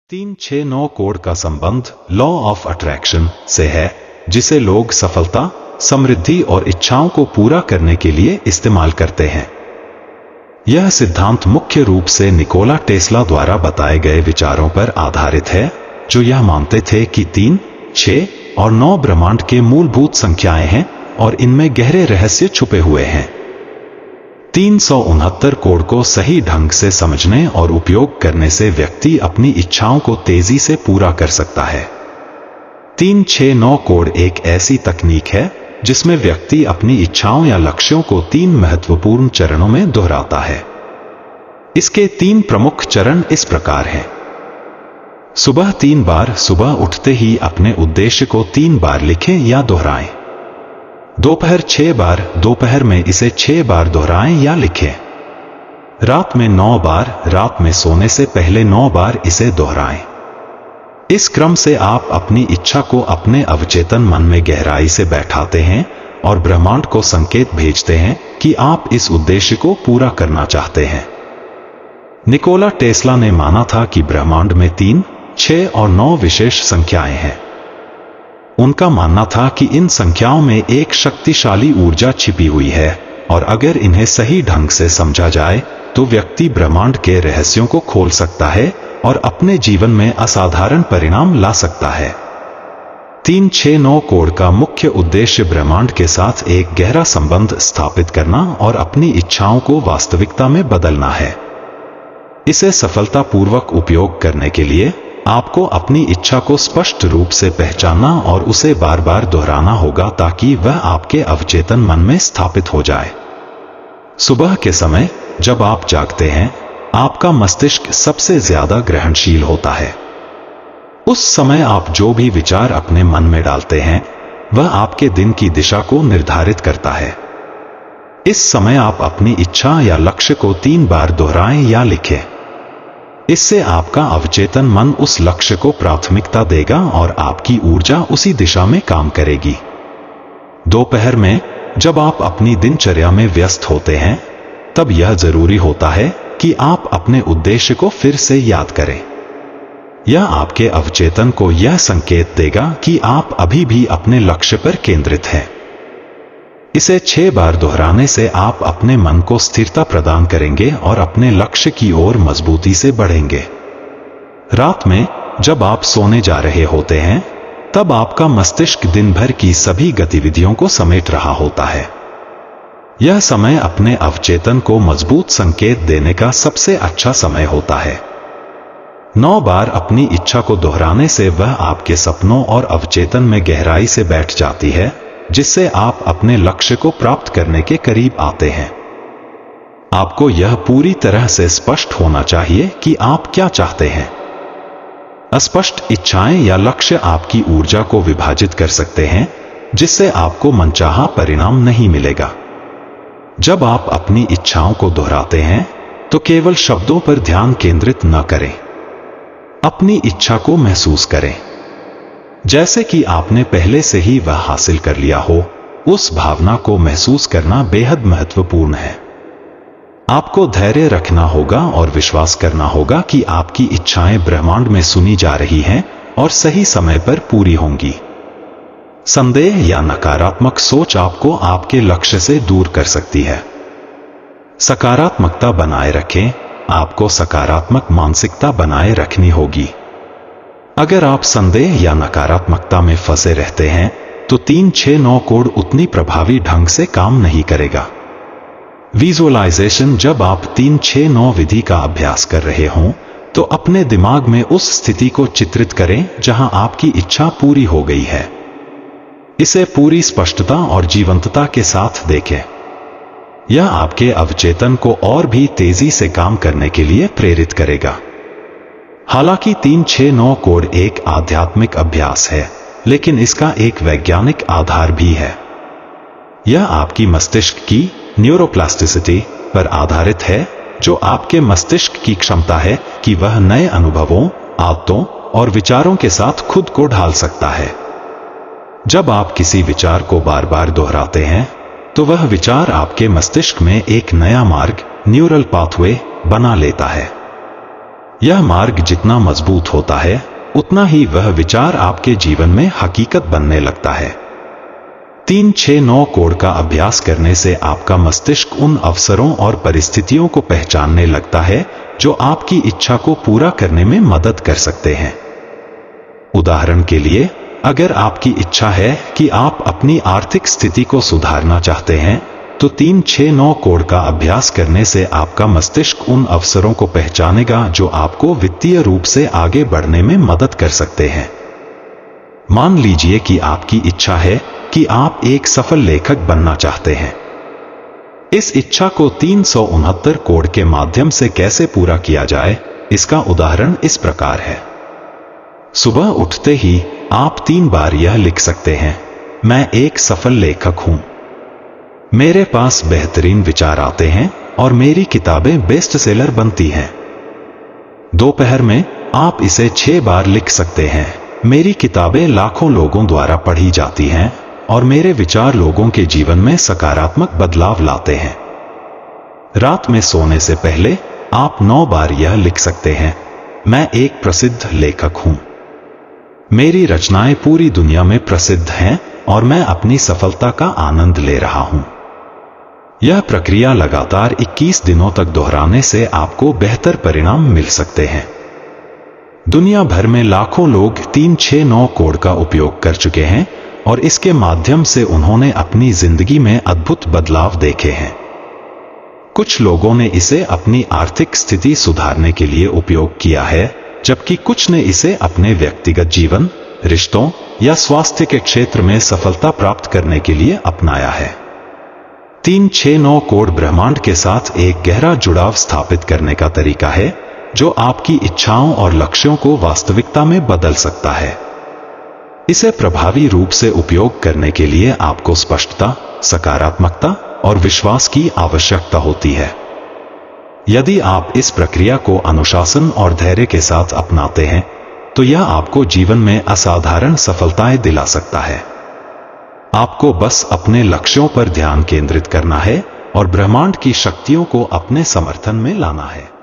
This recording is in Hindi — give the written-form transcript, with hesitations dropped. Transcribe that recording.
369 कोड का संबंध लॉ ऑफ अट्रैक्शन से है, जिसे लोग सफलता, समृद्धि और इच्छाओं को पूरा करने के लिए इस्तेमाल करते हैं। यह सिद्धांत मुख्य रूप से निकोला टेस्ला द्वारा बताए गए विचारों पर आधारित है, जो यह मानते थे कि 3, 6 और 9 ब्रह्मांड के मूलभूत संख्याएं हैं और इनमें गहरे रहस्य छुपे हुए हैं। 369 कोड को सही ढंग से समझने और उपयोग करने से व्यक्ति अपनी इच्छाओं को तेजी से पूरा कर सकता है। 369 कोड एक ऐसी तकनीक है जिसमें व्यक्ति अपनी इच्छाओं या लक्ष्यों को 3 महत्वपूर्ण चरणों में दोहराता है। इसके 3 प्रमुख चरण इस प्रकार हैं। सुबह 3 बार सुबह उठते ही अपने उद्देश्य को 3 बार लिखें या दोहराएं। दोपहर 6 बार दोपहर में इसे 6 बार दोहराएं या लिखें। रात में 9 बार रात में सोने से पहले 9 बार इसे दोहराएं। इस क्रम से आप अपनी इच्छा को अपने अवचेतन मन में गहराई से बैठाते हैं और ब्रह्मांड को संकेत भेजते हैं कि आप इस उद्देश्य को पूरा करना चाहते हैं। निकोला टेस्ला ने माना था कि ब्रह्मांड में 3, 6 और 9 विशेष संख्याएं हैं। उनका मानना था कि इन संख्याओं में एक शक्तिशाली ऊर्जा छिपी हुई है और अगर इन्हें सही ढंग से समझा जाए तो व्यक्ति ब्रह्मांड के रहस्यों को खोल सकता है और अपने जीवन में असाधारण परिणाम ला सकता है। 369 कोड का मुख्य उद्देश्य ब्रह्मांड के साथ एक गहरा संबंध स्थापित करना और अपनी इच्छाओं को वास्तविकता में बदलना है। इसे सफलतापूर्वक उपयोग करने के लिए आपको अपनी इच्छा को स्पष्ट रूप से पहचानना और उसे बार बार दोहराना होगा ताकि वह आपके अवचेतन मन में स्थापित हो जाए। सुबह के समय जब आप जागते हैं, आपका मस्तिष्क सबसे ज्यादा ग्रहणशील होता है। उस समय आप जो भी विचार अपने मन में डालते हैं, वह आपके दिन की दिशा को निर्धारित करता है। इस समय आप अपनी इच्छा या लक्ष्य को 3 बार दोहराएं या लिखें। इससे आपका अवचेतन मन उस लक्ष्य को प्राथमिकता देगा और आपकी ऊर्जा उसी दिशा में काम करेगी। दोपहर में जब आप अपनी दिनचर्या में व्यस्त होते हैं, तब यह जरूरी होता है कि आप अपने उद्देश्य को फिर से याद करें। यह आपके अवचेतन को यह संकेत देगा कि आप अभी भी अपने लक्ष्य पर केंद्रित हैं। इसे 6 बार दोहराने से आप अपने मन को स्थिरता प्रदान करेंगे और अपने लक्ष्य की ओर मजबूती से बढ़ेंगे। रात में जब आप सोने जा रहे होते हैं, तब आपका मस्तिष्क दिन भर की सभी गतिविधियों को समेट रहा होता है। यह समय अपने अवचेतन को मजबूत संकेत देने का सबसे अच्छा समय होता है। 9 बार अपनी इच्छा को दोहराने से वह आपके सपनों और अवचेतन में गहराई से बैठ जाती है, जिससे आप अपने लक्ष्य को प्राप्त करने के करीब आते हैं। आपको यह पूरी तरह से स्पष्ट होना चाहिए कि आप क्या चाहते हैं। अस्पष्ट इच्छाएं या लक्ष्य आपकी ऊर्जा को विभाजित कर सकते हैं, जिससे आपको मनचाहा परिणाम नहीं मिलेगा। जब आप अपनी इच्छाओं को दोहराते हैं, तो केवल शब्दों पर ध्यान केंद्रित न करें। अपनी इच्छा को महसूस करें, जैसे कि आपने पहले से ही वह हासिल कर लिया हो। उस भावना को महसूस करना बेहद महत्वपूर्ण है। आपको धैर्य रखना होगा और विश्वास करना होगा कि आपकी इच्छाएं ब्रह्मांड में सुनी जा रही हैं और सही समय पर पूरी होंगी। संदेह या नकारात्मक सोच आपको आपके लक्ष्य से दूर कर सकती है। सकारात्मकता बनाए रखें। आपको सकारात्मक मानसिकता बनाए रखनी होगी। अगर आप संदेह या नकारात्मकता में फंसे रहते हैं, तो 369 कोड उतनी प्रभावी ढंग से काम नहीं करेगा। विजुअलाइजेशन। जब आप 369 विधि का अभ्यास कर रहे हों, तो अपने दिमाग में उस स्थिति को चित्रित करें जहां आपकी इच्छा पूरी हो गई है। इसे पूरी स्पष्टता और जीवंतता के साथ देखें। यह आपके अवचेतन को और भी तेजी से काम करने के लिए प्रेरित करेगा। हालांकि 369 कोड एक आध्यात्मिक अभ्यास है, लेकिन इसका एक वैज्ञानिक आधार भी है। यह आपकी मस्तिष्क की न्यूरोप्लास्टिसिटी पर आधारित है, जो आपके मस्तिष्क की क्षमता है कि वह नए अनुभवों, आदतों और विचारों के साथ खुद को ढाल सकता है। जब आप किसी विचार को बार बार दोहराते हैं, तो वह विचार आपके मस्तिष्क में एक नया मार्ग, न्यूरल पाथवे, बना लेता है। यह मार्ग जितना मजबूत होता है उतना ही वह विचार आपके जीवन में हकीकत बनने लगता है। 369 कोड का अभ्यास करने से आपका मस्तिष्क उन अवसरों और परिस्थितियों को पहचानने लगता है जो आपकी इच्छा को पूरा करने में मदद कर सकते हैं। उदाहरण के लिए, अगर आपकी इच्छा है कि आप अपनी आर्थिक स्थिति को सुधारना चाहते हैं, तो 369 कोड का अभ्यास करने से आपका मस्तिष्क उन अवसरों को पहचानेगा जो आपको वित्तीय रूप से आगे बढ़ने में मदद कर सकते हैं। मान लीजिए कि आपकी इच्छा है कि आप एक सफल लेखक बनना चाहते हैं। इस इच्छा को 369 कोड के माध्यम से कैसे पूरा किया जाए, इसका उदाहरण इस प्रकार है। सुबह उठते ही आप 3 बार यह लिख सकते हैं, मैं एक सफल लेखक हूं। मेरे पास बेहतरीन विचार आते हैं और मेरी किताबें बेस्ट सेलर बनती हैं। दोपहर में आप इसे 6 बार लिख सकते हैं, मेरी किताबें लाखों लोगों द्वारा पढ़ी जाती हैं और मेरे विचार लोगों के जीवन में सकारात्मक बदलाव लाते हैं। रात में सोने से पहले आप 9 बार यह लिख सकते हैं, मैं एक प्रसिद्ध लेखक हूं। मेरी रचनाएं पूरी दुनिया में प्रसिद्ध हैं और मैं अपनी सफलता का आनंद ले रहा हूं। यह प्रक्रिया लगातार 21 दिनों तक दोहराने से आपको बेहतर परिणाम मिल सकते हैं। दुनिया भर में लाखों लोग 369 कोड का उपयोग कर चुके हैं और इसके माध्यम से उन्होंने अपनी जिंदगी में अद्भुत बदलाव देखे हैं। कुछ लोगों ने इसे अपनी आर्थिक स्थिति सुधारने के लिए उपयोग किया है, जबकि कुछ ने इसे अपने व्यक्तिगत जीवन, रिश्तों या स्वास्थ्य के क्षेत्र में सफलता प्राप्त करने के लिए अपनाया है। 369 कोड ब्रह्मांड के साथ एक गहरा जुड़ाव स्थापित करने का तरीका है जो आपकी इच्छाओं और लक्ष्यों को वास्तविकता में बदल सकता है। इसे प्रभावी रूप से उपयोग करने के लिए आपको स्पष्टता, सकारात्मकता और विश्वास की आवश्यकता होती है। यदि आप इस प्रक्रिया को अनुशासन और धैर्य के साथ अपनाते हैं, तो यह आपको जीवन में असाधारण सफलताएं दिला सकता है। आपको बस अपने लक्ष्यों पर ध्यान केंद्रित करना है और ब्रह्मांड की शक्तियों को अपने समर्थन में लाना है।